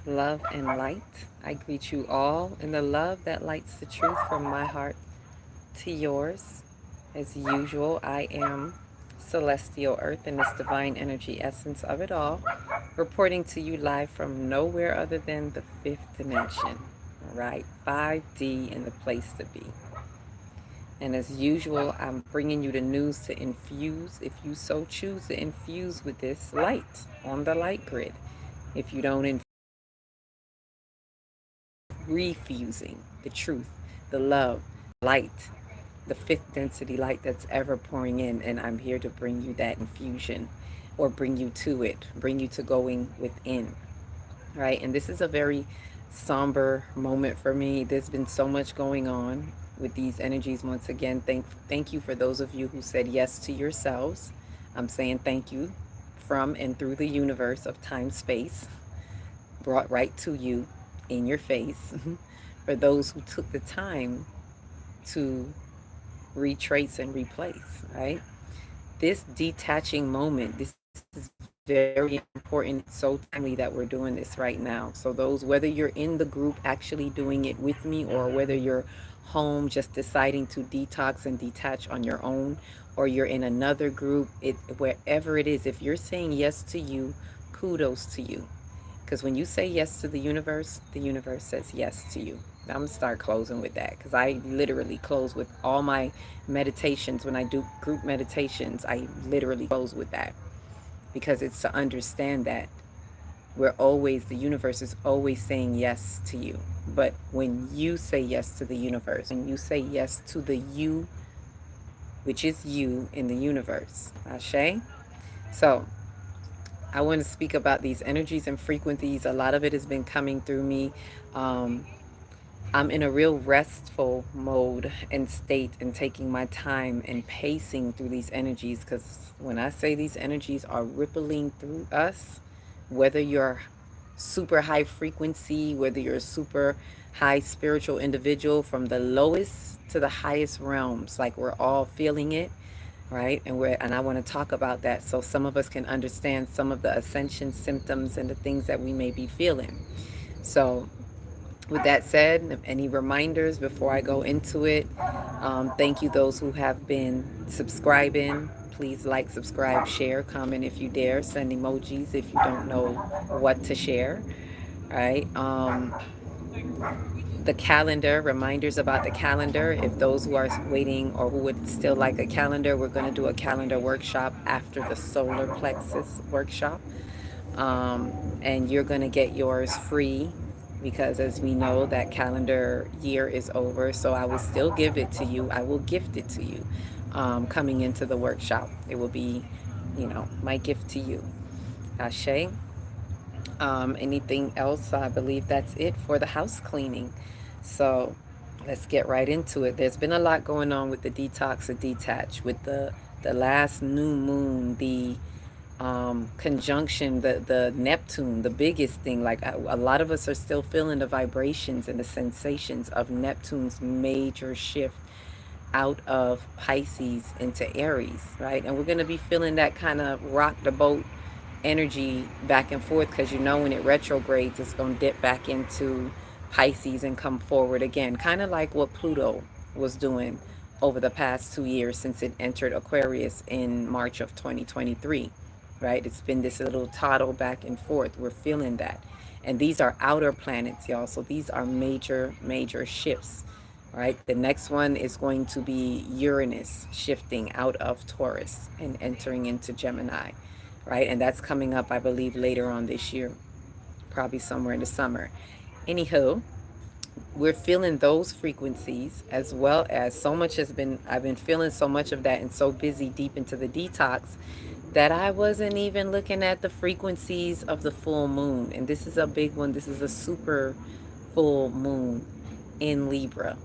love and light. I greet you all in the love that lights the truth from my heart to yours. As usual, I am Celestial Earth in this divine energy essence of it all, reporting to you live from nowhere other than the fifth dimension. Right, 5D in the place to be. And as usual, I'm bringing you the news to infuse, if you so choose to infuse with this light on the light grid. If you don't refusing the truth, the love, light, the fifth density light that's ever pouring in. And I'm here to bring you that infusion or bring you to it, bring you to going within. Right. And this is a very somber moment for me. There's been so much going on with these energies. Once again, thank you for those of you who said yes to yourselves. I'm saying thank you from and through the universe of time space, brought right to you in your face. For those who took the time to retrace and replace, right? This detaching moment, this is very important. It's so timely that we're doing this right now. So those, whether you're in the group actually doing it with me, or whether you're home just deciding to detox and detach on your own, or you're in another group, it wherever it is, if you're saying yes to you, kudos to you. Because when you say yes to the universe says yes to you. I'm going to start closing with that, because I literally close with all my meditations. When I do group meditations, I literally close with that, because it's to understand that the universe is always saying yes to you. But when you say yes to the universe, and you say yes to the you, which is you in the universe, Ashe. So I want to speak about these energies and frequencies. A lot of it has been coming through me. Um, I'm in a real restful mode and state, and taking my time and pacing through these energies, because when I say these energies are rippling through us, whether you're super high frequency, whether you're a super high spiritual individual, from the lowest to the highest realms, like we're all feeling it, right? And I want to talk about that so some of us can understand some of the ascension symptoms and the things that we may be feeling. So with that said, any reminders before I go into it? Thank you, those who have been subscribing. Please like, subscribe, share, comment if you dare, send emojis if you don't know what to share. Right? The calendar, reminders about the calendar. If those who are waiting or who would still like a calendar, we're going to do a calendar workshop after the solar plexus workshop. And you're going to get yours free, because as we know, that calendar year is over. So I will still give it to you. I will gift it to you, coming into the workshop. It will be, my gift to you. Ashe. Anything else? I believe that's it for the house cleaning. So let's get right into it. There's been a lot going on with the detox and detach, with the last new moon, the conjunction, the Neptune, the biggest thing. Like a lot of us are still feeling the vibrations and the sensations of Neptune's major shift out of Pisces into Aries, right? And we're going to be feeling that kind of rock the boat energy back and forth, because when it retrogrades, it's going to dip back into Pisces and come forward again, kind of like what Pluto was doing over the past 2 years since it entered Aquarius in March of 2023, right? It's been this little toddle back and forth. We're feeling that. And these are outer planets, y'all. So these are major, major shifts, right? The next one is going to be Uranus shifting out of Taurus and entering into Gemini, right? And that's coming up, I believe, later on this year, probably somewhere in the summer. Anywho, we're feeling those frequencies, as well as I've been feeling so much of that, and so busy deep into the detox that I wasn't even looking at the frequencies of the full moon. And this is a big one. This is a super full moon in Libra,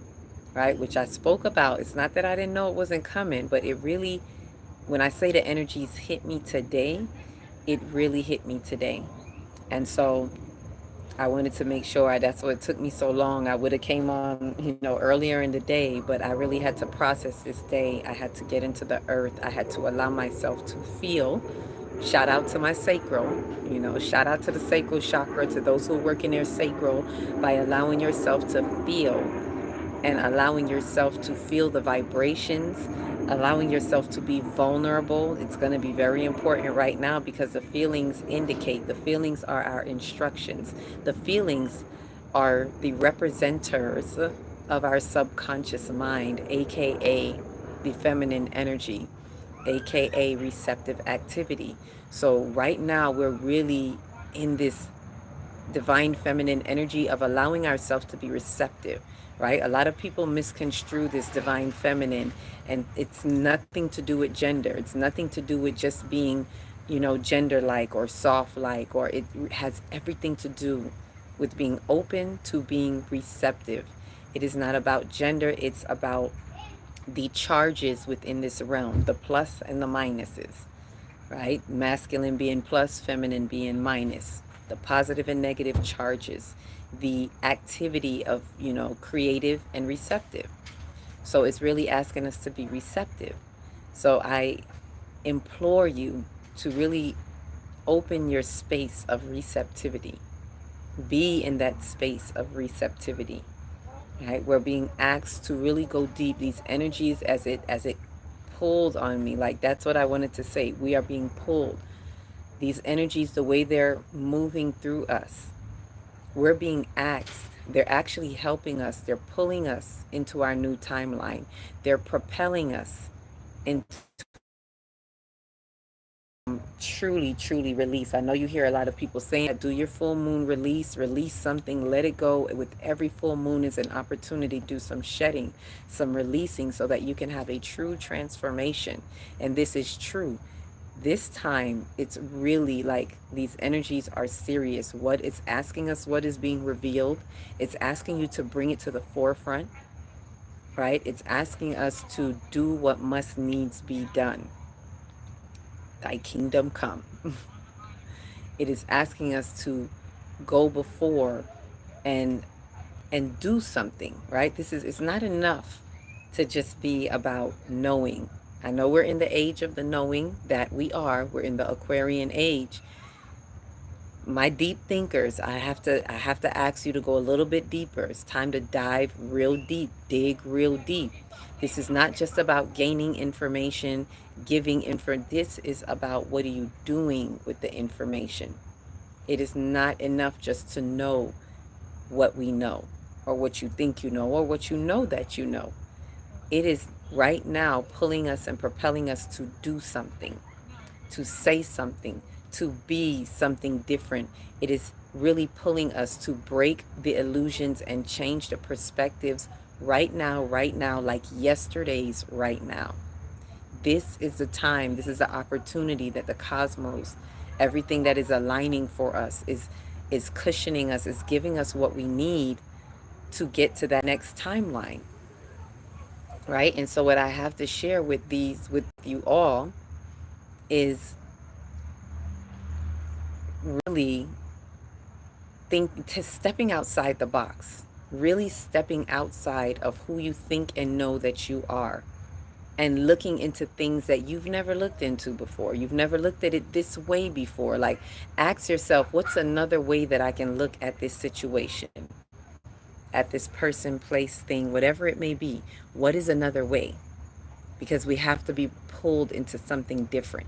right? Which I spoke about. It's not that I didn't know it wasn't coming, but it really, when I say the energies hit me today, it really hit me today. And so I wanted to make sure, that's what it took me so long. I would have came on, earlier in the day, but I really had to process this day. I had to get into the earth. I had to allow myself to feel Shout out to my sacral, shout out to the sacral chakra, to those who work in their sacral, by allowing yourself to feel and allowing yourself to feel the vibrations, allowing yourself to be vulnerable. It's going to be very important right now because the feelings the feelings are our instructions. The feelings are the representers of our subconscious mind, aka the feminine energy, aka receptive activity. So right now we're really in this divine feminine energy of allowing ourselves to be receptive, right? A lot of people misconstrue this divine feminine, and it's nothing to do with gender. It's nothing to do with just being, gender like or soft like, or it has everything to do with being open to being receptive. It is not about gender, it's about the charges within this realm, the plus and the minuses, right? Masculine being plus, feminine being minus, the positive and negative charges, the activity of, creative and receptive. So it's really asking us to be receptive. So I implore you to really open your space of receptivity. Be in that space of receptivity. Right? We're being asked to really go deep. These energies, as it pulled on me, like that's what I wanted to say. We are being pulled. These energies, the way they're moving through us, we're being asked. They're actually helping us. They're pulling us into our new timeline. They're propelling us into truly, truly release. I know you hear a lot of people saying that, do your full moon release something, let it go. With every full moon is an opportunity to do some shedding, some releasing, so that you can have a true transformation. And this is true. This time, it's really like these energies are serious. What it's asking us, what is being revealed, it's asking you to bring it to the forefront, right? It's asking us to do what must needs be done. Thy kingdom come. It is asking us to go before and do something, right? It's not enough to just be about knowing. I know we're in the age of the knowing, that we're in the Aquarian age. My deep thinkers, I have to ask you to go a little bit deeper. It's time to dive real deep, dig real deep. This is not just about gaining information, giving info. This is about, what are you doing with the information? It is not enough just to know what we know, or what you think you know, or what you know that you know. It is right now pulling us and propelling us to do something, to say something, to be something different. It is really pulling us to break the illusions and change the perspectives right now, like yesterday's right now. This is the time, this is the opportunity that the cosmos, everything that is aligning for us, is cushioning us, is giving us what we need to get to that next timeline, right? And so what I have to share with you all is really stepping outside the box, really stepping outside of who you think and know that you are, and looking into things that you've never looked into before. You've never looked at it this way before. Like, ask yourself, what's another way that I can look at this situation, at this person, place, thing, whatever it may be? What is another way? Because we have to be pulled into something different,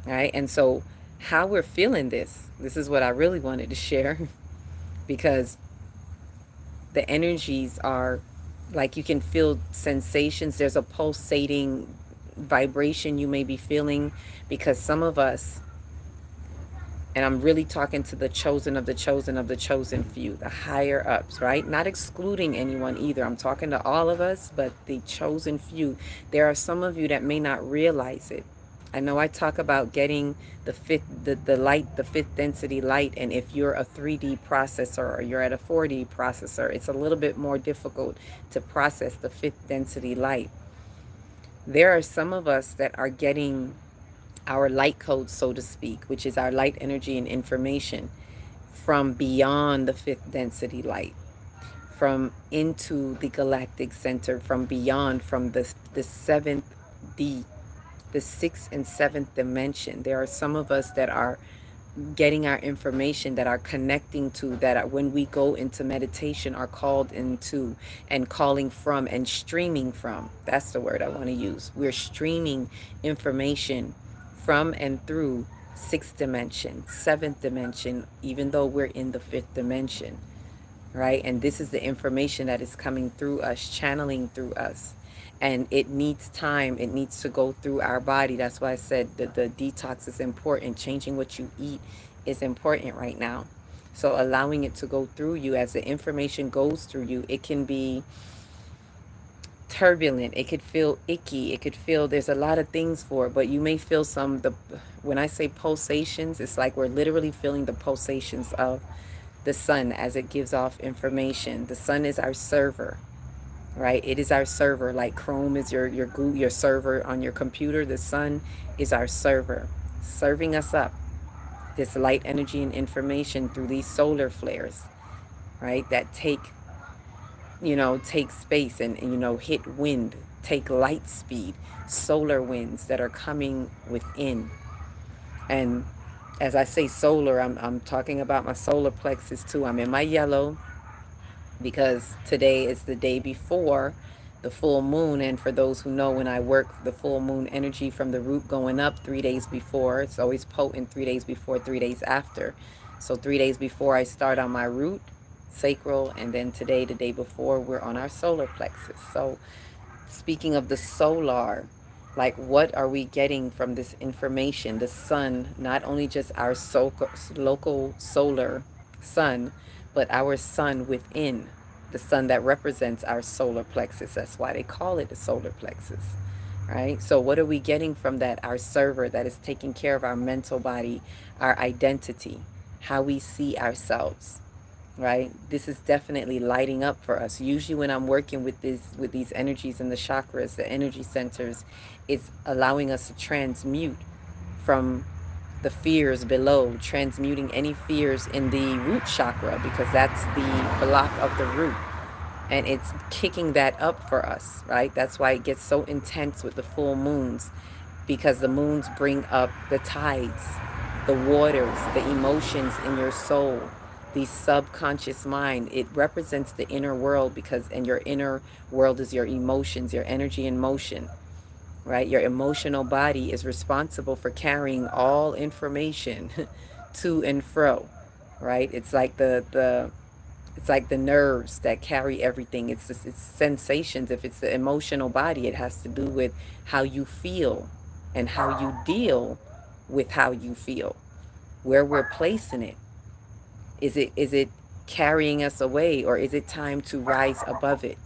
right? And so, how we're feeling this is what I really wanted to share, because the energies are like, you can feel sensations. There's a pulsating vibration you may be feeling, because some of us, and I'm really talking to the chosen of the chosen of the chosen few, the higher ups, right? Not excluding anyone either. I'm talking to all of us, but the chosen few. There are some of you that may not realize it. I know I talk about getting the light, the fifth density light, and if you're a 3D processor or you're at a 4D processor, it's a little bit more difficult to process the fifth density light. There are some of us that are getting our light code, so to speak, which is our light energy and information, from beyond the fifth density light, from into the galactic center, from beyond, from the seventh D, the sixth and seventh dimension. There are some of us that are getting our information, that are connecting to, that are, when we go into meditation, are called into and calling from and streaming from. That's the word I want to use. We're streaming information from and through sixth dimension, seventh dimension, even though we're in the fifth dimension, right? And this is the information that is coming through us, channeling through us. And it needs time. It needs to go through our body. That's why I said that the detox is important. Changing what you eat is important right now. So allowing it to go through you, as the information goes through you, it can be turbulent. It could feel icky. It could feel, there's a lot of things for it, but you may feel when I say pulsations, it's like we're literally feeling the pulsations of the sun as it gives off information. The sun is our server, right? It is our server. Like Chrome is your server on your computer. The sun is our server, serving us up this light, energy, and information through these solar flares, right? That take space and hit wind, take light speed, solar winds that are coming within. And as I say solar, I'm talking about my solar plexus too. I'm in my yellow because today is the day before the full moon. And for those who know, when I work the full moon energy from the root going up 3 days before, it's always potent 3 days before, 3 days after. So 3 days before I start on my root, sacral, and then today, the day before, we're on our solar plexus. So speaking of the solar, like, what are we getting from this information? The sun, not only just our local solar sun, but our sun within, the sun that represents our solar plexus. That's why they call it the solar plexus, right? So what are we getting from that? Our server that is taking care of our mental body, our identity, how we see ourselves, right? This is definitely lighting up for us. Usually when I'm working with these energies in the chakras, the energy centers, it's allowing us to transmute from the fears below, transmuting any fears in the root chakra, because that's the block of the root. And it's kicking that up for us, right? That's why it gets so intense with the full moons, because the moons bring up the tides, the waters, the emotions in your soul, the subconscious mind. It represents the inner world, and your inner world is your emotions, your energy in motion, right? Your emotional body is responsible for carrying all information to and fro, right? It's like it's like the nerves that carry everything. It's sensations. If it's the emotional body, it has to do with how you feel and how you deal with how you feel, where we're placing it. Is it carrying us away, or is it time to rise above it?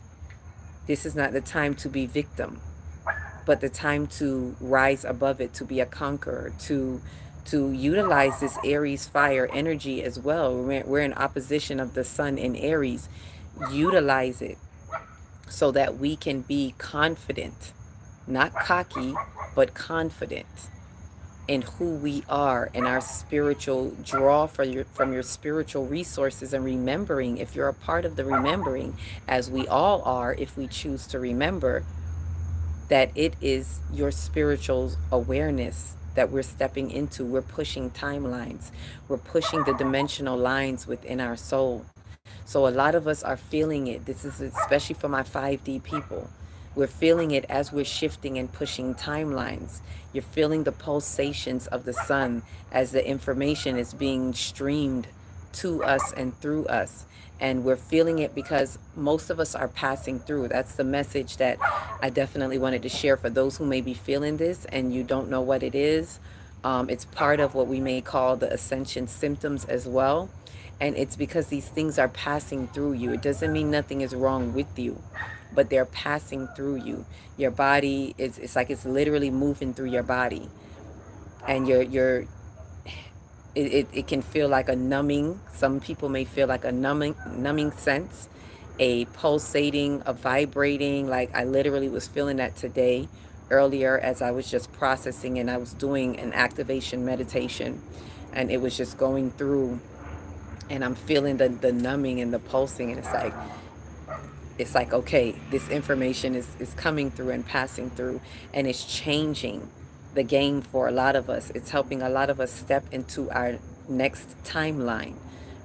This is not the time to be victim, but the time to rise above it, to be a conqueror, to utilize this Aries fire energy as well. We're in opposition of the sun in Aries. Utilize it so that we can be confident, not cocky, but confident in who we are, and our spiritual draw from your spiritual resources, and remembering, if you're a part of the remembering, as we all are, if we choose to remember, that it is your spiritual awareness that we're stepping into. We're pushing timelines. We're pushing the dimensional lines within our soul. So a lot of us are feeling it. This is especially for my 5D people. We're feeling it as we're shifting and pushing timelines. You're feeling the pulsations of the sun as the information is being streamed to us and through us. And we're feeling it because most of us are passing through. That's the message that I definitely wanted to share for those who may be feeling this and you don't know what it is. It's part of what we may call the ascension symptoms as well. And it's because these things are passing through you. It doesn't mean nothing is wrong with you, but they're passing through you. Your body, it's like it's literally moving through your body. And it can feel like a numbing. Some people may feel like a numbing sense, a pulsating, a vibrating. Like I literally was feeling that today, earlier, as I was just processing and I was doing an activation meditation, and it was just going through, and I'm feeling the numbing and the pulsing, and it's like, okay, this information is coming through and passing through, and it's changing the game for a lot of us. It's helping a lot of us step into our next timeline,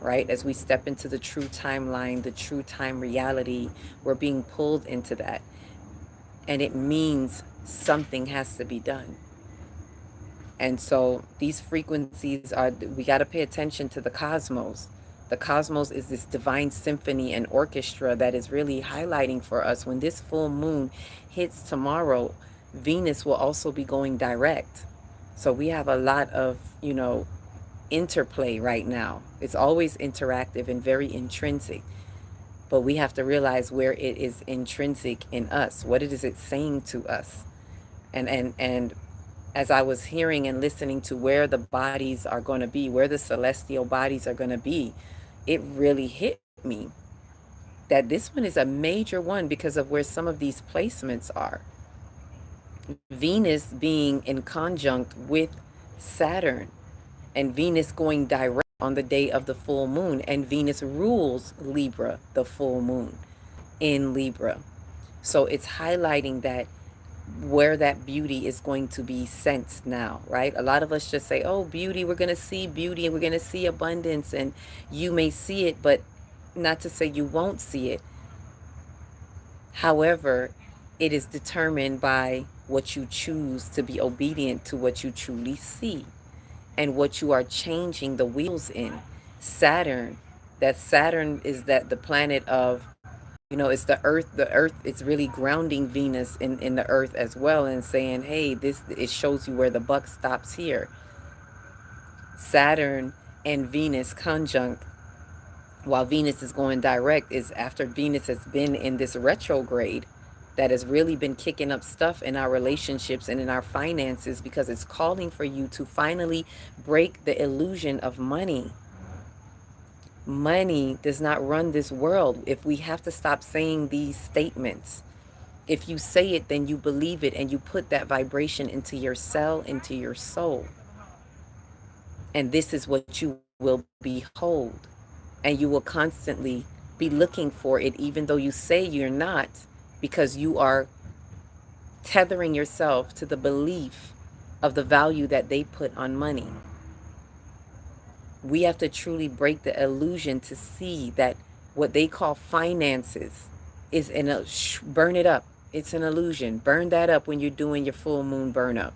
right? As we step into the true timeline, the true time reality, we're being pulled into that. And it means something has to be done. And so these frequencies are, we got to pay attention to the cosmos. The cosmos is this divine symphony and orchestra that is really highlighting for us. When this full moon hits tomorrow, Venus will also be going direct. So we have a lot of, interplay right now. It's always interactive and very intrinsic. But we have to realize where it is intrinsic in us. What it is it saying to us? And as I was hearing and listening to where the bodies are going to be, where the celestial bodies are going to be, it really hit me that this one is a major one because of where some of these placements are. Venus being in conjunct with Saturn, and Venus going direct on the day of the full moon, and Venus rules Libra, the full moon in Libra. So it's highlighting that where that beauty is going to be sensed now, right? A lot of us just say, oh, beauty, we're going to see beauty and we're going to see abundance, and you may see it, but not to say you won't see it. However, it is determined by what you choose to be obedient to, what you truly see, and what you are changing the wheels in. Saturn, that Saturn is that the planet of, it's the earth. The earth, it's really grounding Venus in the earth as well, and saying, hey, it shows you where the buck stops here. Saturn and Venus conjunct, while Venus is going direct, is after Venus has been in this retrograde that has really been kicking up stuff in our relationships and in our finances, because it's calling for you to finally break the illusion of money. Money does not run this world. If we have to stop saying these statements, if you say it, then you believe it, and you put that vibration into your cell, into your soul. And this is what you will behold. And you will constantly be looking for it, even though you say you're not, because you are tethering yourself to the belief of the value that they put on money. We have to truly break the illusion to see that what they call finances is burn it up. It's an illusion. Burn that up when you're doing your full moon burn up.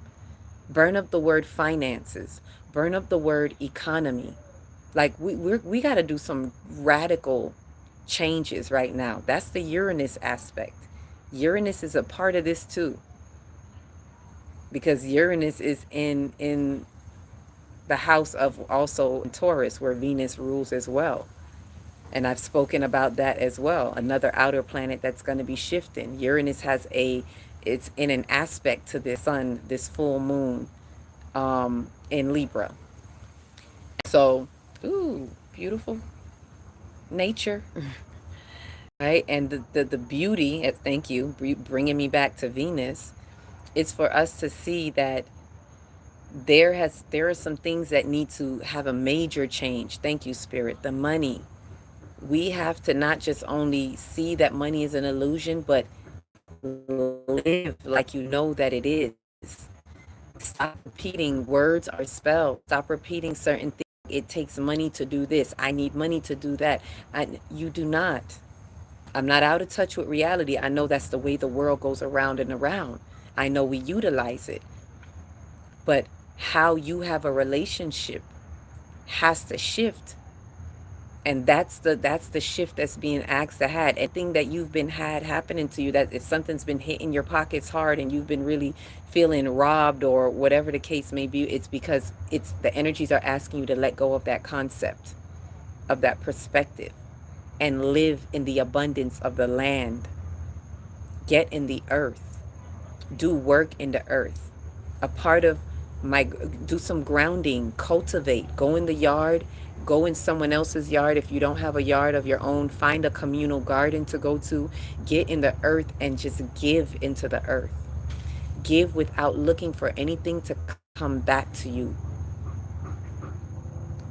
Burn up the word finances. Burn up the word economy. Like we got to do some radical changes right now. That's the Uranus aspect. Uranus is a part of this too, because Uranus is in the house of also Taurus, where Venus rules as well. And I've spoken about that as well. Another outer planet that's going to be shifting. Uranus it's in an aspect to the sun, this full moon in Libra. So, ooh, beautiful nature. Right? And the beauty, thank you, bringing me back to Venus, is for us to see that there are some things that need to have a major change. Thank you, Spirit. The money. We have to not just only see that money is an illusion, but live like you know that it is. Stop repeating words or spells. Stop repeating certain things. It takes money to do this. I need money to do that. You do not. I'm not out of touch with reality. I know that's the way the world goes around and around. I know we utilize it. But how you have a relationship has to shift. And that's the shift that's being asked to have. Anything that you've been had happening to you, that if something's been hitting your pockets hard and you've been really feeling robbed or whatever the case may be, it's because the energies are asking you to let go of that concept, of that perspective, and live in the abundance of the land. Get in the earth. Do work in the earth. A part of do some grounding, cultivate, go in the yard, go in someone else's yard. If you don't have a yard of your own, find a communal garden to go to, get in the earth and just give into the earth. Give without looking for anything to come back to you,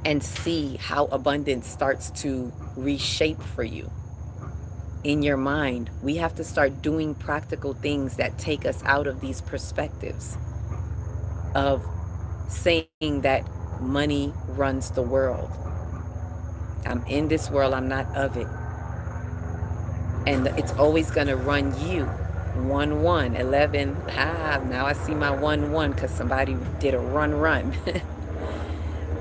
and see how abundance starts to reshape for you in your mind. We have to start doing practical things that take us out of these perspectives. of saying that money runs the world. I'm in this world, I'm not of it. And it's always going to run you. 1 1 11. Now I see my 1 1 because somebody did a run.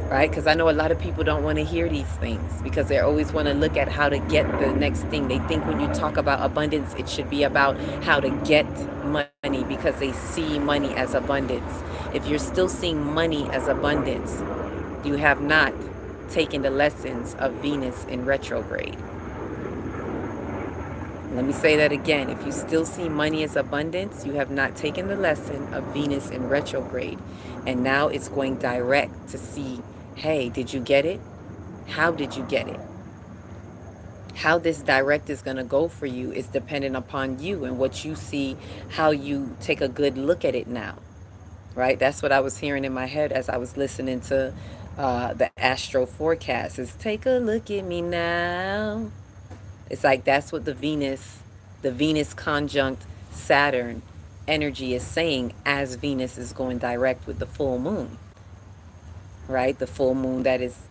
Right? Because I know a lot of people don't want to hear these things because they always want to look at how to get the next thing. They think when you talk about abundance, it should be about how to get money because they see money as abundance. If you're still seeing money as abundance, you have not taken the lessons of Venus in retrograde. Let me say that again. If you still see money as abundance, you have not taken the lesson of Venus in retrograde. And now it's going direct to see, hey, did you get it? How did you get it? How this direct is going to go for you is dependent upon you and what you see, how you take a good look at it now. Right? That's what I was hearing in my head as I was listening to the astro forecast is take a look at me now. It's like that's what the Venus conjunct Saturn energy is saying as Venus is going direct with the full moon, right? The full moon that is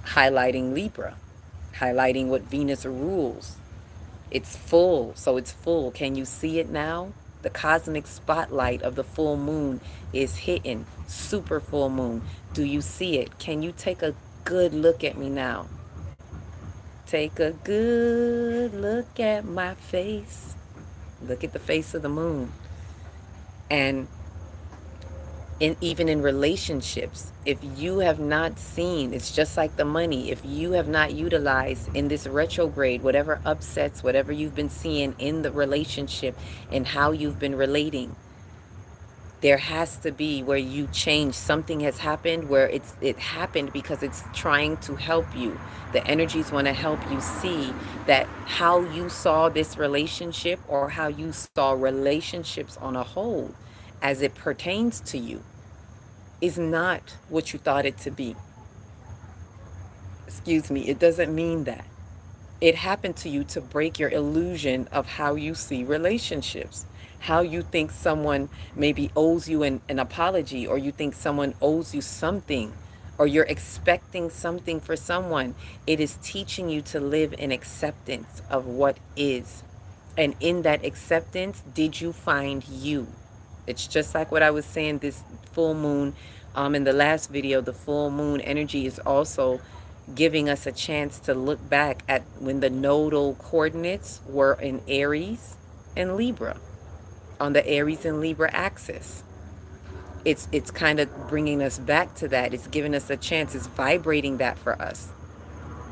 highlighting Libra, highlighting what Venus rules. It's full, so it's full. Can you see it now? The cosmic spotlight of the full moon is hitting, super full moon. Do you see it? Can you take a good look at me now? Take a good look at my face. Look at the face of the moon. And even in relationships, if you have not seen, it's just like the money. If you have not utilized in this retrograde, whatever upsets, whatever you've been seeing in the relationship and how you've been relating, there has to be where you change. Something has happened where it happened because it's trying to help you. The energies want to help you see that how you saw this relationship or how you saw relationships on a whole as it pertains to you is not what you thought it to be. Excuse me, it doesn't mean that. It happened to you to break your illusion of how you see relationships. How you think someone maybe owes you an apology, or you think someone owes you something, or you're expecting something for someone. It is teaching you to live in acceptance of what is. And in that acceptance, did you find you? It's just like what I was saying, this full moon, in the last video, the full moon energy is also giving us a chance to look back at when the nodal coordinates were in Aries and Libra, on the Aries and Libra axis. It's kind of bringing us back to that. It's giving us a chance. It's vibrating that for us.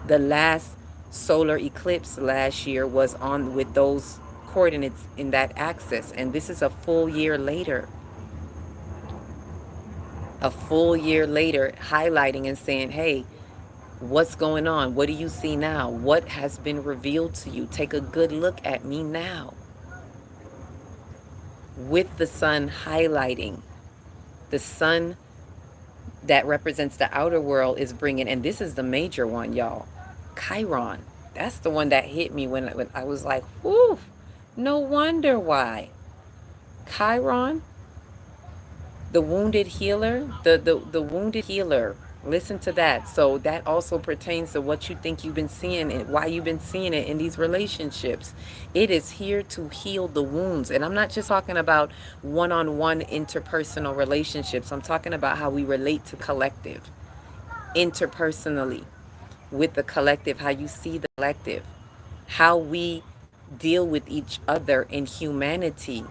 The last solar eclipse last year was on with those coordinates in that axis, and this is a full year later. A full year later, highlighting and saying, hey, what's going on? What do you see now? What has been revealed to you? Take a good look at me now. With the sun highlighting, the sun that represents the outer world is bringing, and this is the major one, y'all, Chiron. That's the one that hit me when I was like, whoo, no wonder why. Chiron, the wounded healer, the wounded healer. Listen to that. So that also pertains to what you think you've been seeing and why you've been seeing it in these relationships. It is here to heal the wounds. And I'm not just talking about one-on-one interpersonal relationships. I'm talking about how we relate to collective, interpersonally, with the collective, how you see the collective, how we deal with each other in humanity.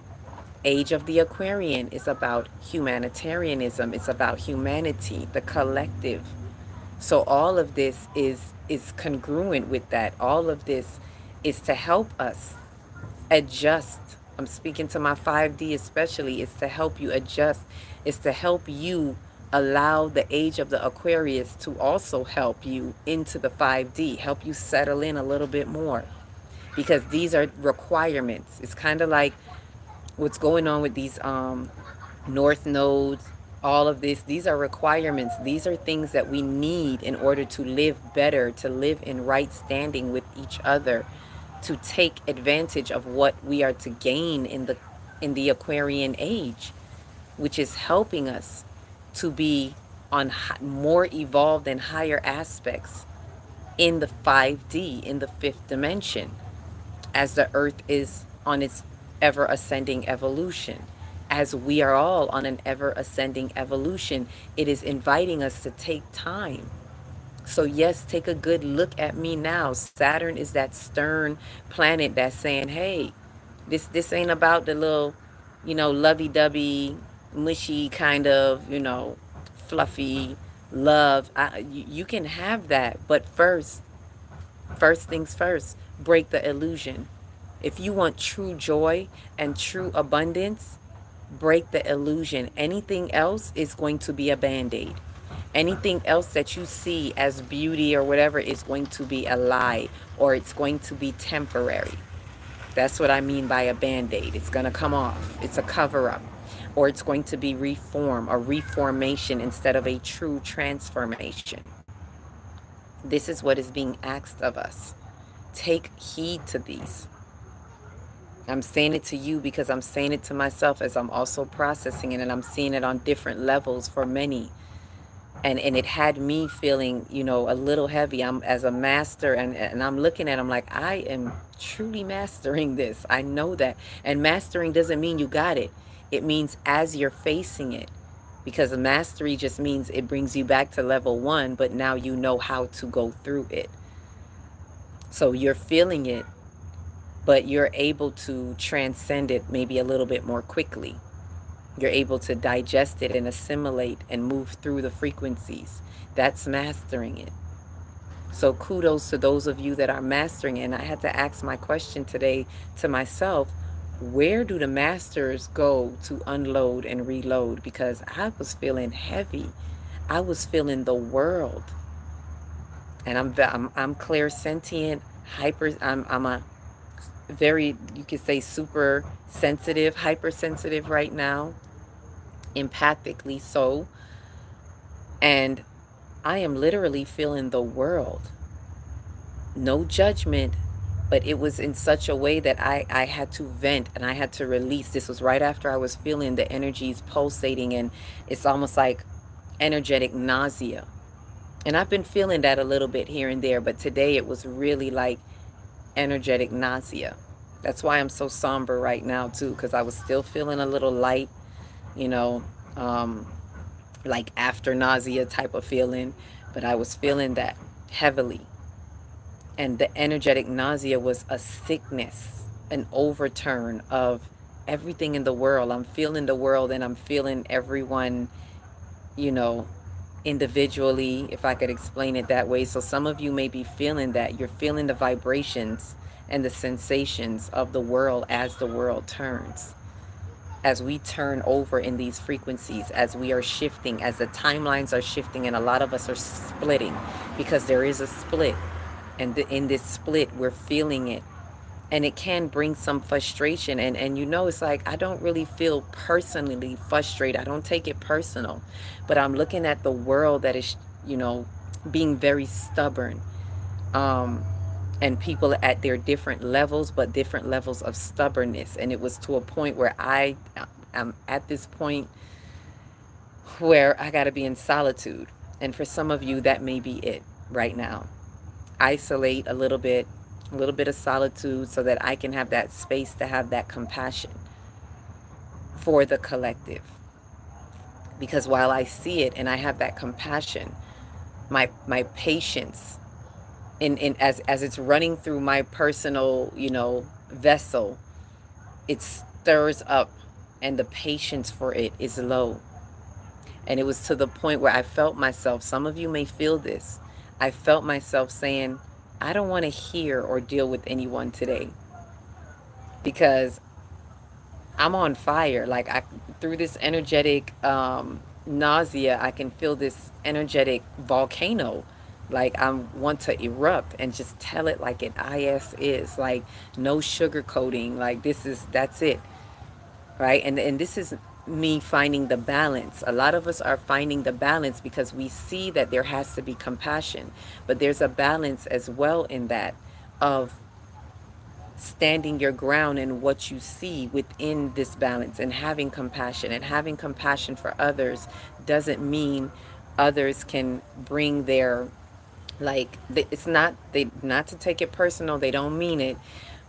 Age of the Aquarian is about humanitarianism. It's about humanity, the collective. So all of this is congruent with that. All of this is to help us adjust. I'm speaking to my 5D especially. It's to help you adjust. It's to help you allow the age of the Aquarius to also help you into the 5D, help you settle in a little bit more. Because these are requirements. It's kind of like what's going on with these north nodes, all of this. These are requirements. These are things that we need in order to live better, to live in right standing with each other, to take advantage of what we are to gain in the Aquarian age. which is helping us to be on more evolved and higher aspects in the 5D, in the fifth dimension, as the earth is on its ever ascending evolution. As we are all on an ever ascending evolution, it is inviting us to take time. So, yes, take a good look at me now. Saturn is that stern planet that's saying, hey, this ain't about the little, lovey-dovey, mushy kind of, fluffy love. You can have that, but first things first, break the illusion. If you want true joy and true abundance, break the illusion. Anything else is going to be a band-aid. Anything else that you see as beauty or whatever is going to be a lie, or it's going to be temporary. That's what I mean by a band-aid. It's going to come off. It's a cover-up. Or it's going to be reform, a reformation instead of a true transformation. This is what is being asked of us. Take heed to these. I'm saying it to you because I'm saying it to myself as I'm also processing it, and I'm seeing it on different levels for many. And it had me feeling, a little heavy. I'm as a master, and I'm looking at, I'm like, I am truly mastering this. I know that. And mastering doesn't mean you got it. It means as you're facing it, because mastery just means it brings you back to level 1, but now you know how to go through it. So you're feeling it, but you're able to transcend it maybe a little bit more quickly. You're able to digest it and assimilate and move through the frequencies. That's mastering it. So kudos to those of you that are mastering it. And I had to ask my question today to myself, where do the masters go to unload and reload? Because I was feeling heavy. I was feeling the world. And I'm clairsentient, I'm a very, you could say, super sensitive, hypersensitive right now, empathically so. And I am literally feeling the world. No judgment, but it was in such a way that I had to vent and I had to release. This was right after I was feeling the energies pulsating, and it's almost like energetic nausea. And I've been feeling that a little bit here and there, but today it was really like energetic nausea. That's why I'm so somber right now too, because I was still feeling a little light, you know, like after nausea type of feeling, but I was feeling that heavily. And the energetic nausea was a sickness, an overturn of everything in the world. I'm feeling the world and I'm feeling everyone, you know, individually, if I could explain it that way. So some of you may be feeling that. You're feeling the vibrations and the sensations of the world as the world turns. As we turn over in these frequencies, as we are shifting, as the timelines are shifting, and a lot of us are splitting because there is a split. And in this split, we're feeling it. And it can bring some frustration. And it's like, I don't really feel personally frustrated. I don't take it personal. But I'm looking at the world that is, being very stubborn. And people at their different levels, but different levels of stubbornness. And it was to a point where I'm at this point where I got to be in solitude. And for some of you, that may be it right now. Isolate a little bit of solitude so that I can have that space to have that compassion for the collective. Because while I see it and I have that compassion, my patience as it's running through my personal, vessel, it stirs up and the patience for it is low. And it was to the point where I felt myself, some of you may feel this, I felt myself saying, I don't want to hear or deal with anyone today because I'm on fire. Like through this energetic nausea, I can feel this energetic volcano. Like I want to erupt and just tell it like it is. Like no sugarcoating. Like that's it. Right? And this is me finding the balance. A lot of us are finding the balance because we see that there has to be compassion, but there's a balance as well in that of standing your ground in what you see within this balance, and having compassion. And having compassion for others doesn't mean others can bring their, like, it's not, they, not to take it personal, they don't mean it,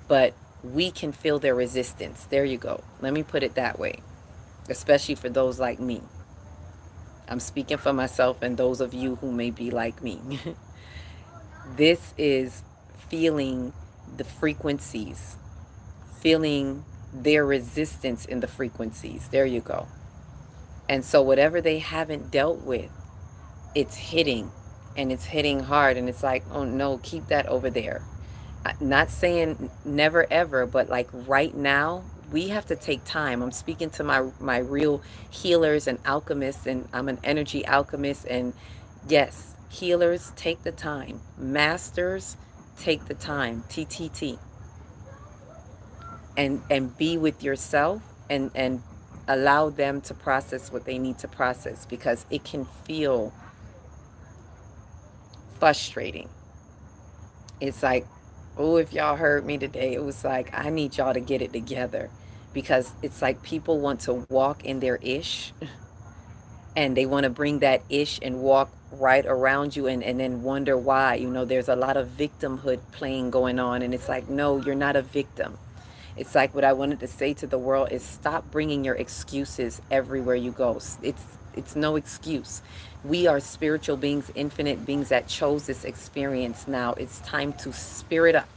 but we can feel their resistance. There you go. Let me put it that way. Especially for those like me. I'm speaking for myself and those of you who may be like me. This is feeling the frequencies, feeling their resistance in the frequencies. There you go. And so whatever they haven't dealt with, it's hitting, and it's hitting hard, and it's like, oh no, keep that over there. Not saying never ever, but like right now, we have to take time. I'm speaking to my real healers and alchemists, and I'm an energy alchemist. And yes, healers, take the time. Masters, take the time. TTT. And be with yourself, and allow them to process what they need to process, because it can feel frustrating. It's like, oh, if y'all heard me today, it was like, I need y'all to get it together, because it's like people want to walk in their ish and they want to bring that ish and walk right around you, and then wonder why. There's a lot of victimhood playing going on, and it's like, no, you're not a victim. It's like, what I wanted to say to the world is, stop bringing your excuses everywhere you go. It's no excuse. We are spiritual beings, infinite beings that chose this experience. Now it's time to spirit up.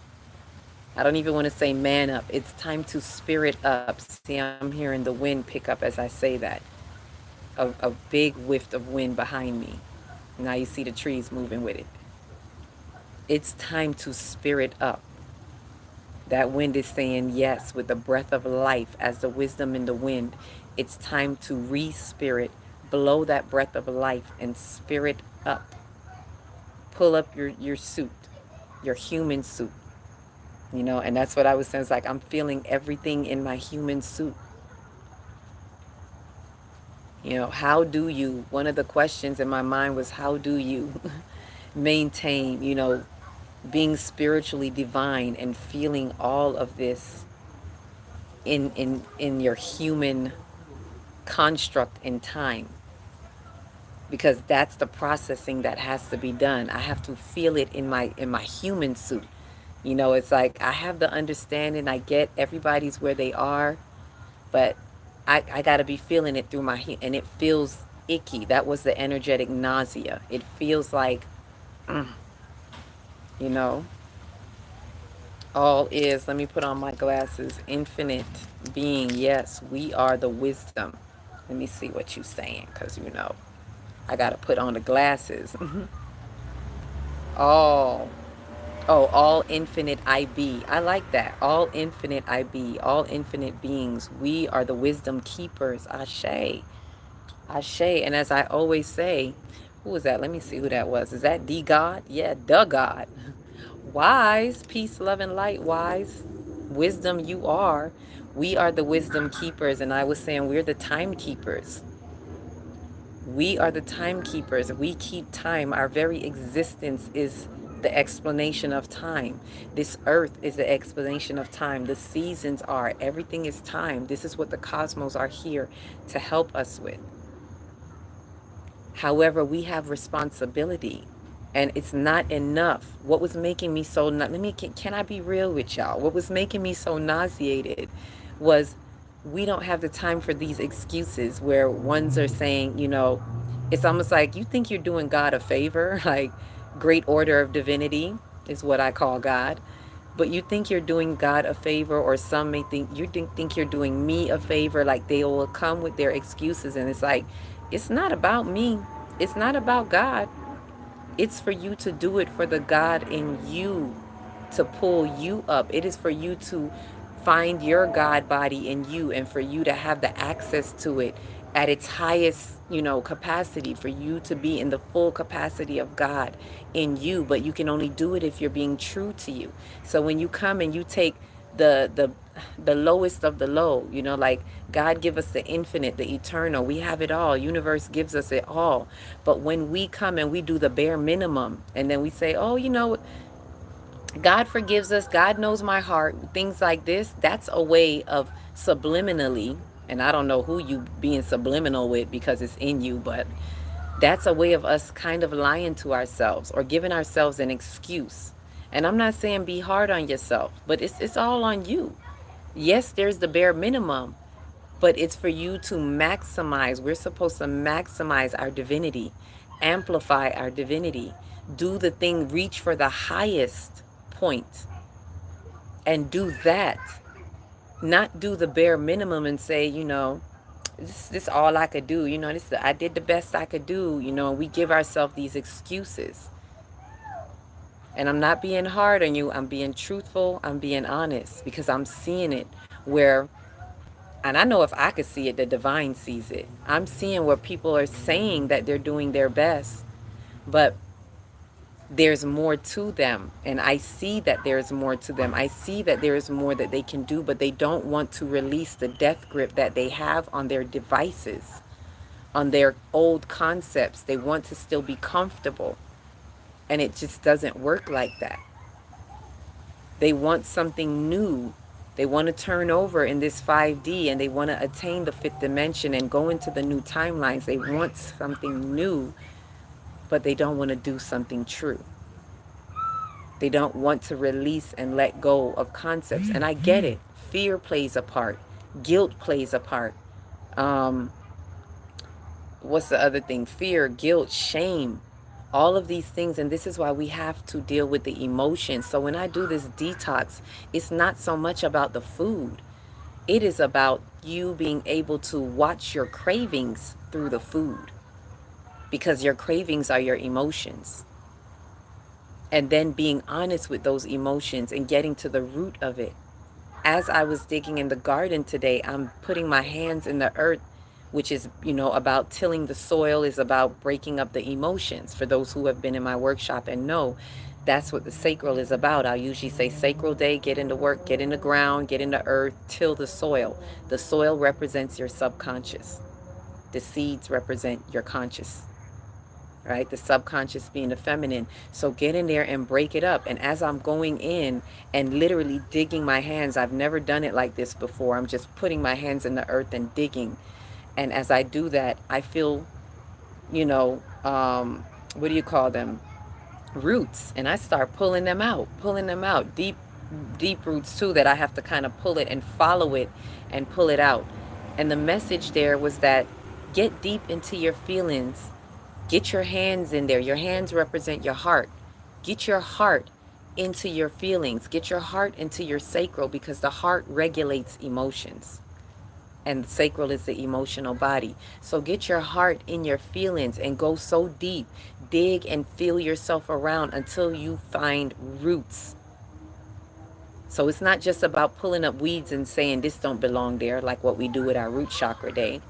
I don't even want to say man up. It's time to spirit up. See, I'm hearing the wind pick up as I say that. A big whiff of wind behind me. Now you see the trees moving with it. It's time to spirit up. That wind is saying yes with the breath of life as the wisdom in the wind. It's time to re-spirit, blow that breath of life and spirit up. Pull up your suit, your human suit. And that's what I was saying. It's like, I'm feeling everything in my human suit. How do you, one of the questions in my mind was, how do you maintain, being spiritually divine and feeling all of this in your human construct in time? Because that's the processing that has to be done. I have to feel it in my human suit. It's like, I have the understanding, I get everybody's where they are, but I got to be feeling it through and it feels icky. That was the energetic nausea. It feels like, you know, all is, let me put on my glasses, infinite being. Yes, we are the wisdom. Let me see what you're saying, because, I got to put on the glasses. all. Oh, all infinite I be. I like that. All infinite I be. All infinite beings. We are the wisdom keepers. Ashe. Ashe. And as I always say, who was that? Let me see who that was. Is that the God? Yeah, the God. Wise. Peace, love, and light. Wise. Wisdom you are. We are the wisdom keepers. And I was saying, we're the timekeepers. We are the timekeepers. We keep time. Our very existence is the explanation of time. This earth is the explanation of time. The seasons are. Everything is time. This is what the cosmos are here to help us with. However, we have responsibility, and it's not enough. What was making me so, can I be real with y'all? What was making me so nauseated was, we don't have the time for these excuses where ones are saying, it's almost like, you think you're doing God a favor, like great order of divinity is what I call God. But you think you're doing God a favor, or some may think you're doing me a favor. Like, they will come with their excuses, and it's like, it's not about me. It's not about God. It's for you to do it for the God in you, to pull you up. It is for you to find your God body in you, and for you to have the access to it at its highest, capacity, for you to be in the full capacity of God in you. But you can only do it if you're being true to you. So when you come and you take the lowest of the low, like, God give us the infinite, the eternal. We have it all. Universe gives us it all. But when we come and we do the bare minimum, and then we say, oh, God forgives us. God knows my heart. Things like this, that's a way of subliminally, and I don't know who you being subliminal with because it's in you, but that's a way of us kind of lying to ourselves or giving ourselves an excuse. And I'm not saying be hard on yourself, but it's all on you. Yes, there's the bare minimum, but it's for you to maximize. We're supposed to maximize our divinity, amplify our divinity, do the thing, reach for the highest point and do that. Not do the bare minimum and say, this all I could do. This I did the best I could do. We give ourselves these excuses. And I'm not being hard on you. I'm being truthful. I'm being honest because I'm seeing it where, and I know if I could see it, the divine sees it. I'm seeing where people are saying that they're doing their best, but there's more to them. And I see that there's more to them. I see that there is more that they can do, but they don't want to release the death grip that they have on their devices, on their old concepts. They want to still be comfortable. And it just doesn't work like that. They want something new. They want to turn over in this 5D and they want to attain the fifth dimension and go into the new timelines. They want something new, but they don't want to do something true. They don't want to release and let go of concepts. And I get it. Fear plays a part. Guilt plays a part. What's the other thing? Fear, guilt, shame. All of these things. And this is why we have to deal with the emotions. So when I do this detox, it's not so much about the food. It is about you being able to watch your cravings through the food. Because your cravings are your emotions. And then being honest with those emotions and getting to the root of it. As I was digging in the garden today, I'm putting my hands in the earth, which is, about tilling the soil, is about breaking up the emotions. For those who have been in my workshop and know, that's what the sacral is about. I'll usually say sacral day, get into work, get in the ground, get in the earth, till the soil. The soil represents your subconscious. The seeds represent your conscious. Right? The subconscious being the feminine. So get in there and break it up. And as I'm going in and literally digging my hands, I've never done it like this before. I'm just putting my hands in the earth and digging. And as I do that, I feel, what do you call them? Roots. And I start pulling them out, deep, deep roots too, that I have to kind of pull it and follow it and pull it out. And the message there was that get deep into your feelings. Get your hands in there. Your hands represent your heart. Get your heart into your feelings. Get your heart into your sacral because the heart regulates emotions. And the sacral is the emotional body. So get your heart in your feelings and go so deep. Dig and feel yourself around until you find roots. So it's not just about pulling up weeds and saying this don't belong there, like what we do with our root chakra day.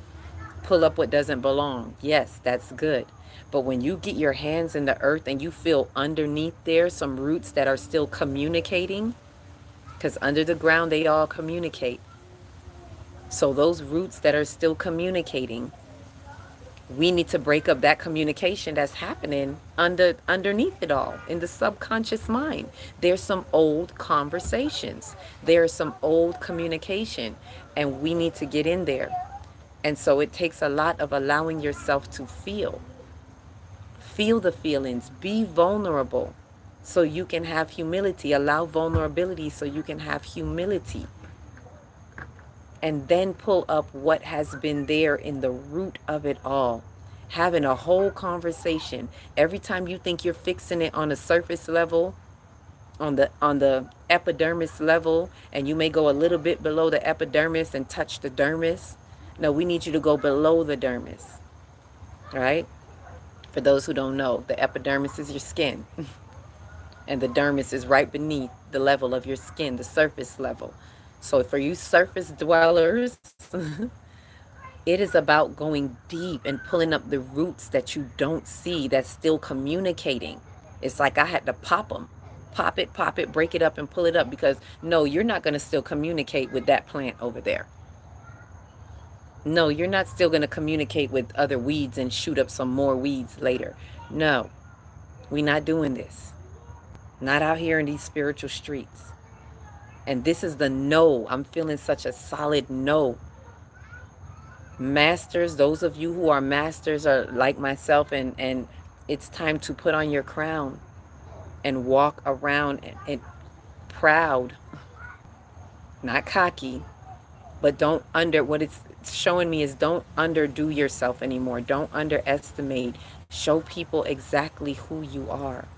Pull up what doesn't belong. Yes, that's good. But when you get your hands in the earth and you feel underneath there some roots that are still communicating, because under the ground they all communicate. So those roots that are still communicating, we need to break up that communication that's happening underneath it all in the subconscious mind. There's some old conversations. There's some old communication, and we need to get in there. And so it takes a lot of allowing yourself to feel. Feel the feelings. Be vulnerable so you can have humility. Allow vulnerability so you can have humility. And then pull up what has been there in the root of it all. Having a whole conversation. Every time you think you're fixing it on a surface level, on the epidermis level, and you may go a little bit below the epidermis and touch the dermis. No, we need you to go below the dermis. Right? For those who don't know, the epidermis is your skin. And the dermis is right beneath the level of your skin, the surface level. So for you surface dwellers, it is about going deep and pulling up the roots that you don't see that's still communicating. It's like I had to pop them. Pop it, break it up and pull it up because no, you're not going to still communicate with that plant over there. No, you're not still going to communicate with other weeds and shoot up some more weeds later. No, we're not doing this. not out here in these spiritual streets. And this is the no. I'm feeling such a solid no. Masters, those of you who are masters are like myself, and it's time to put on your crown and walk around and proud, not cocky, but don't under what it's showing me is don't underdo yourself anymore. Don't underestimate. Show people exactly who you are,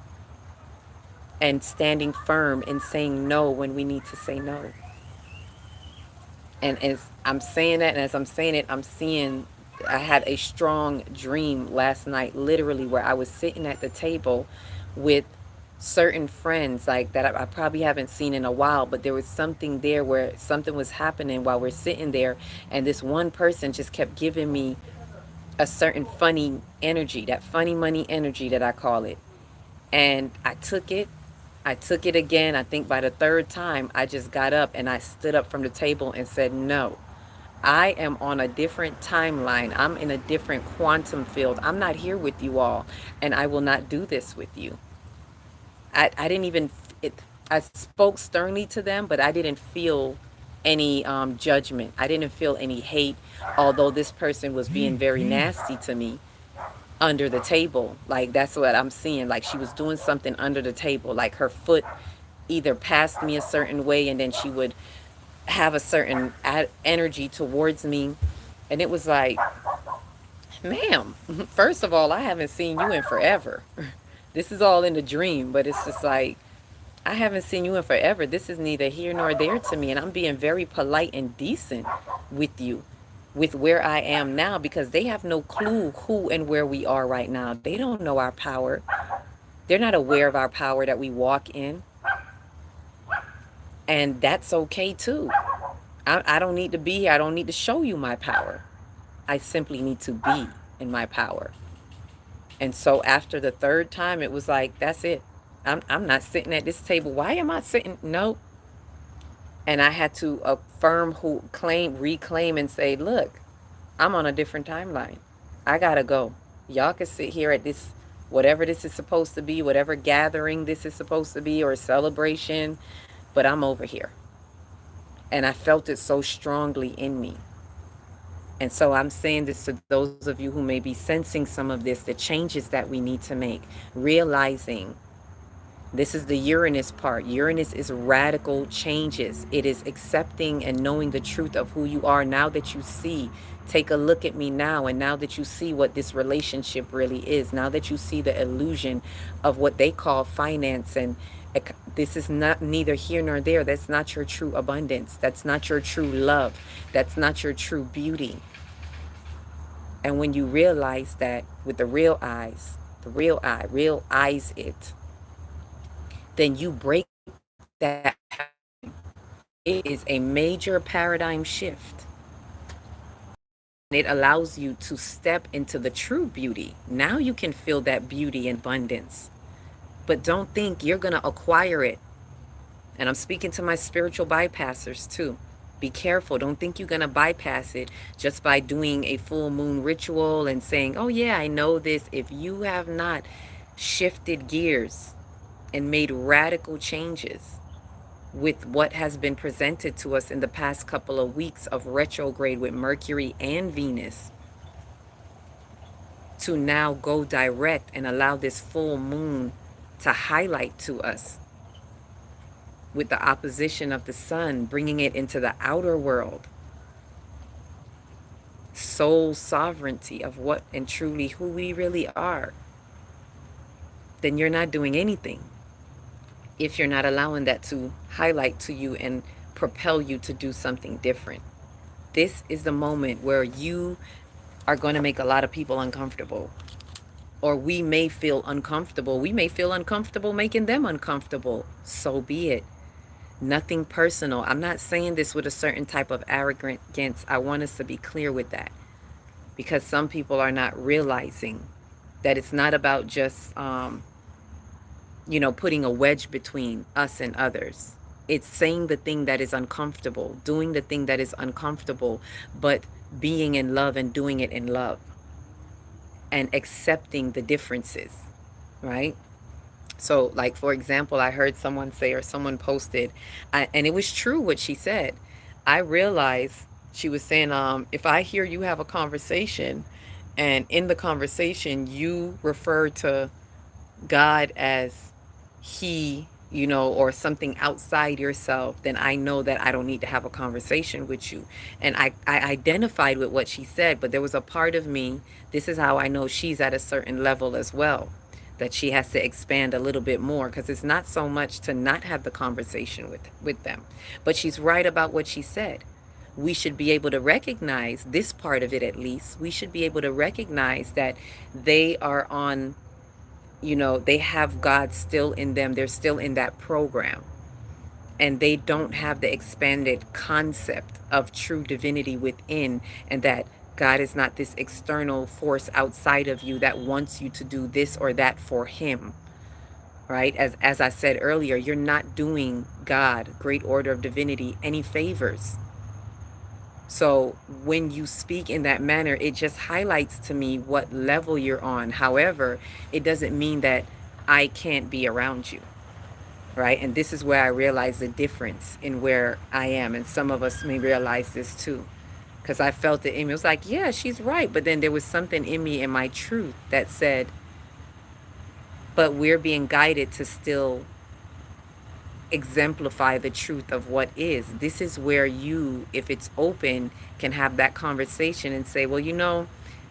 and standing firm and saying no when we need to say no. And as I'm saying that, and as I'm saying it, I'm seeing, I had a strong dream last night, literally, where I was sitting at the table with certain friends like that I probably haven't seen in a while, but there was something there where something was happening while we're sitting there, and this one person just kept giving me a certain funny energy, that funny money energy that I call it. And I took it again. I think by the third time, I just got up and I stood up from the table and said, no, I am on a different timeline. I'm in a different quantum field. I'm not here with you all, and I will not do this with you. I didn't even, it, I spoke sternly to them, but I didn't feel any judgment. I didn't feel any hate, although this person was being very nasty to me under the table. Like, that's what I'm seeing. Like, she was doing something under the table. Like, her foot either passed me a certain way, and then she would have a certain energy towards me. And it was like, ma'am, first of all, I haven't seen you in forever. This is all in the dream, but it's just like, I haven't seen you in forever. This is neither here nor there to me. And I'm being very polite and decent with you, with where I am now, because they have no clue who and where we are right now. They don't know our power. They're not aware of our power that we walk in. And that's okay too. I don't need to be here. I don't need to show you my power. I simply need to be in my power. And so after the third time, it was like, that's it. I'm not sitting at this table. Why am I sitting? No. And I had to affirm, who claim, reclaim, and say, look, I'm on a different timeline. I gotta go. Y'all can sit here at this, whatever this is supposed to be, whatever gathering this is supposed to be, or celebration, but I'm over here. And I felt it so strongly in me. And so I'm saying this to those of you who may be sensing some of this, the changes that we need to make, realizing this is the Uranus part. Uranus is radical changes. It is accepting and knowing the truth of who you are now that you see. Take a look at me now, and now that you see what this relationship really is, now that you see the illusion of what they call finance, and this is not neither here nor there. That's not your true abundance. That's not your true love. That's not your true beauty. And when you realize that with the real eyes, the real eye, real eyes it, then you break that. It is a major paradigm shift. It allows you to step into the true beauty. Now you can feel that beauty and abundance. But don't think you're going to acquire it. And I'm speaking to my spiritual bypassers too. Be careful. Don't think you're going to bypass it just by doing a full moon ritual and saying, oh yeah, I know this. If you have not shifted gears and made radical changes with what has been presented to us in the past couple of weeks of retrograde with Mercury and Venus, to now go direct and allow this full moon to highlight to us with the opposition of the sun, bringing it into the outer world, soul sovereignty of what and truly who we really are, then you're not doing anything if you're not allowing that to highlight to you and propel you to do something different. This is the moment where you are going to make a lot of people uncomfortable. Or we may feel uncomfortable. We may feel uncomfortable making them uncomfortable. So be it. Nothing personal. I'm not saying this with a certain type of arrogance. I want us to be clear with that. Because some people are not realizing that it's not about just putting a wedge between us and others. It's saying the thing that is uncomfortable, doing the thing that is uncomfortable, but being in love and doing it in love and accepting the differences, right? So, like, for example, I heard someone say, or someone posted, and it was true what she said. I realized she was saying, if I hear you have a conversation, and in the conversation you refer to God as He, or something outside yourself, then I know that I don't need to have a conversation with you. And I identified with what she said, but there was a part of me, this is how I know she's at a certain level as well, that she has to expand a little bit more, because it's not so much to not have the conversation with them. But she's right about what she said. We should be able to recognize this part of it, at least. We should be able to recognize that they are on, they have God still in them. They're still in that program. And they don't have the expanded concept of true divinity within, and that God is not this external force outside of you that wants you to do this or that for Him, right? As I said earlier, you're not doing God, great order of divinity, any favors. So when you speak in that manner, it just highlights to me what level you're on. However, it doesn't mean that I can't be around you, right? And this is where I realize the difference in where I am. And some of us may realize this too. Because I felt it in me. It was like, yeah, she's right. But then there was something in me, in my truth, that said, but we're being guided to still exemplify the truth of what is. This is where you, if it's open, can have that conversation and say, well,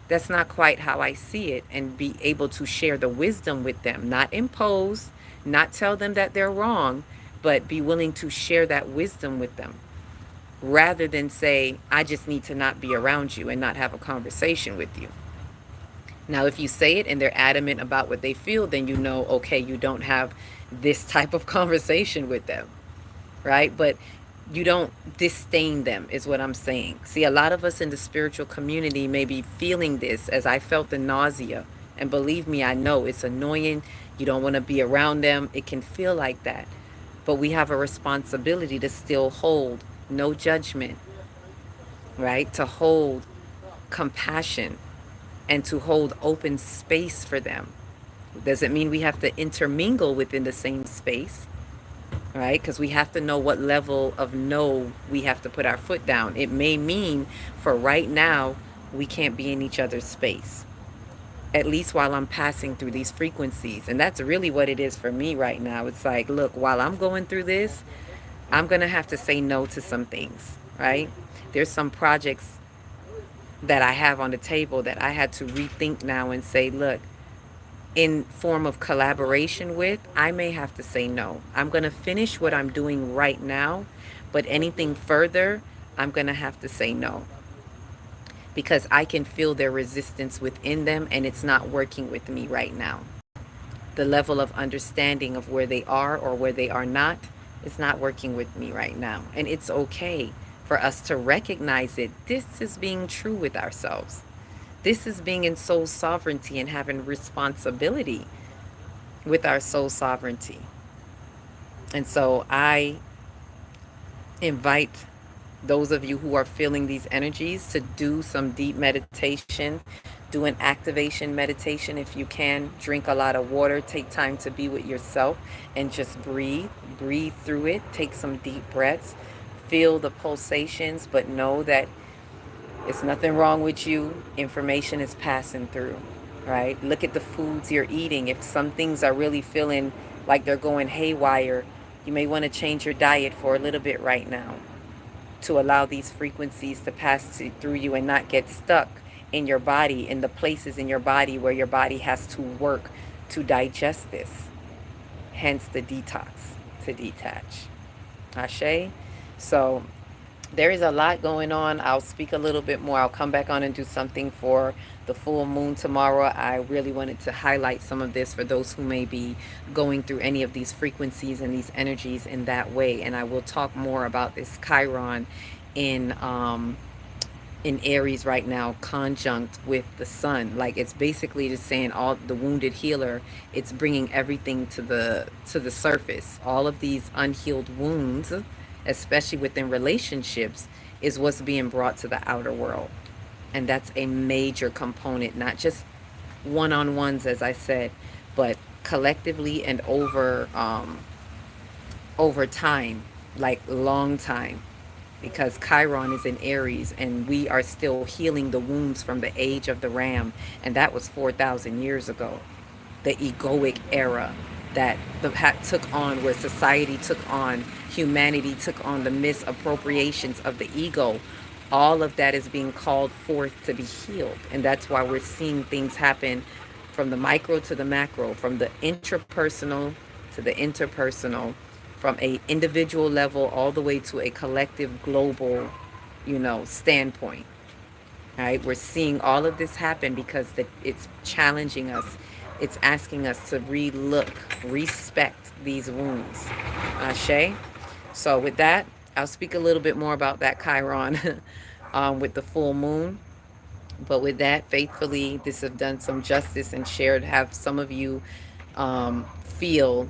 that's not quite how I see it, and be able to share the wisdom with them, not impose, not tell them that they're wrong, but be willing to share that wisdom with them, rather than say, I just need to not be around you and not have a conversation with you. Now, if you say it and they're adamant about what they feel, then okay, you don't have this type of conversation with them, right? But you don't disdain them, is what I'm saying. See, a lot of us in the spiritual community may be feeling this, as I felt the nausea. And believe me, I know it's annoying. You don't want to be around them. It can feel like that. But we have a responsibility to still hold no judgment, right? To hold compassion and to hold open space for them. Doesn't mean we have to intermingle within the same space, right? Because we have to know what level of no we have to put our foot down. It may mean for right now, we can't be in each other's space, at least while I'm passing through these frequencies. And that's really what it is for me right now. It's like, look, while I'm going through this, I'm going to have to say no to some things, right? There's some projects that I have on the table that I had to rethink now and say, look, in form of collaboration with, I may have to say no. I'm going to finish what I'm doing right now, but anything further, I'm going to have to say no, because I can feel their resistance within them, and it's not working with me right now. The level of understanding of where they are or where they are not is not working with me right now. And it's okay for us to recognize it. This is being true with ourselves. This is being in soul sovereignty and having responsibility with our soul sovereignty. And so I invite those of you who are feeling these energies to do some deep meditation, do an activation meditation if you can, drink a lot of water, take time to be with yourself and just breathe through it, take some deep breaths, feel the pulsations, but know that it's nothing wrong with you. Information is passing through, right? Look at the foods you're eating. If some things are really feeling like they're going haywire, you may want to change your diet for a little bit right now to allow these frequencies to pass through you and not get stuck in your body, in the places in your body where your body has to work to digest this. Hence the detox, to detach. Ashe? So there is a lot going on. I'll speak a little bit more. I'll come back on and do something for the full moon tomorrow. I really wanted to highlight some of this for those who may be going through any of these frequencies and these energies in that way. And I will talk more about this Chiron in Aries right now, conjunct with the sun. Like, it's basically just saying, all the wounded healer, it's bringing everything to the surface. All of these unhealed wounds, especially within relationships, is what's being brought to the outer world. And that's a major component, not just one-on-ones, as I said, but collectively and over time, like long time, because Chiron is in Aries and we are still healing the wounds from the age of the ram, and that was 4,000 years ago. The egoic era that took on, where society took on, humanity took on the misappropriations of the ego. All of that is being called forth to be healed, and that's why we're seeing things happen from the micro to the macro, from the intrapersonal to the interpersonal, from a individual level all the way to a collective global, standpoint. Right? We're seeing all of this happen because it's challenging us. It's asking us to re-look, respect these wounds. Ashe. So with that, I'll speak a little bit more about that Chiron with the full moon. But with that, faithfully, this have done some justice and shared. Have some of you feel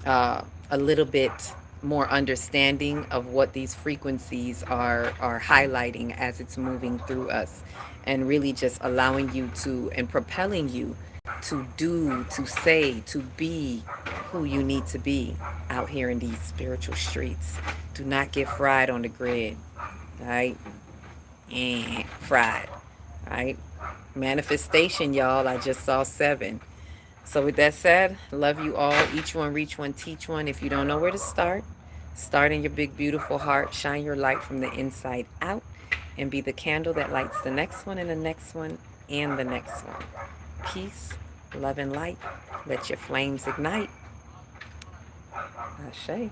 a little bit more understanding of what these frequencies are highlighting as it's moving through us, and really just allowing you to and propelling you to do, to say, to be who you need to be out here in these spiritual streets. Do not get fried on the grid, right? Fried, right? Manifestation, y'all. I just saw 7. So with that said, love you all. Each one, reach one, teach one. If you don't know where to start, start in your big, beautiful heart. Shine your light from the inside out and be the candle that lights the next one and the next one and the next one. Peace, love, and light. Let your flames ignite. Ashe.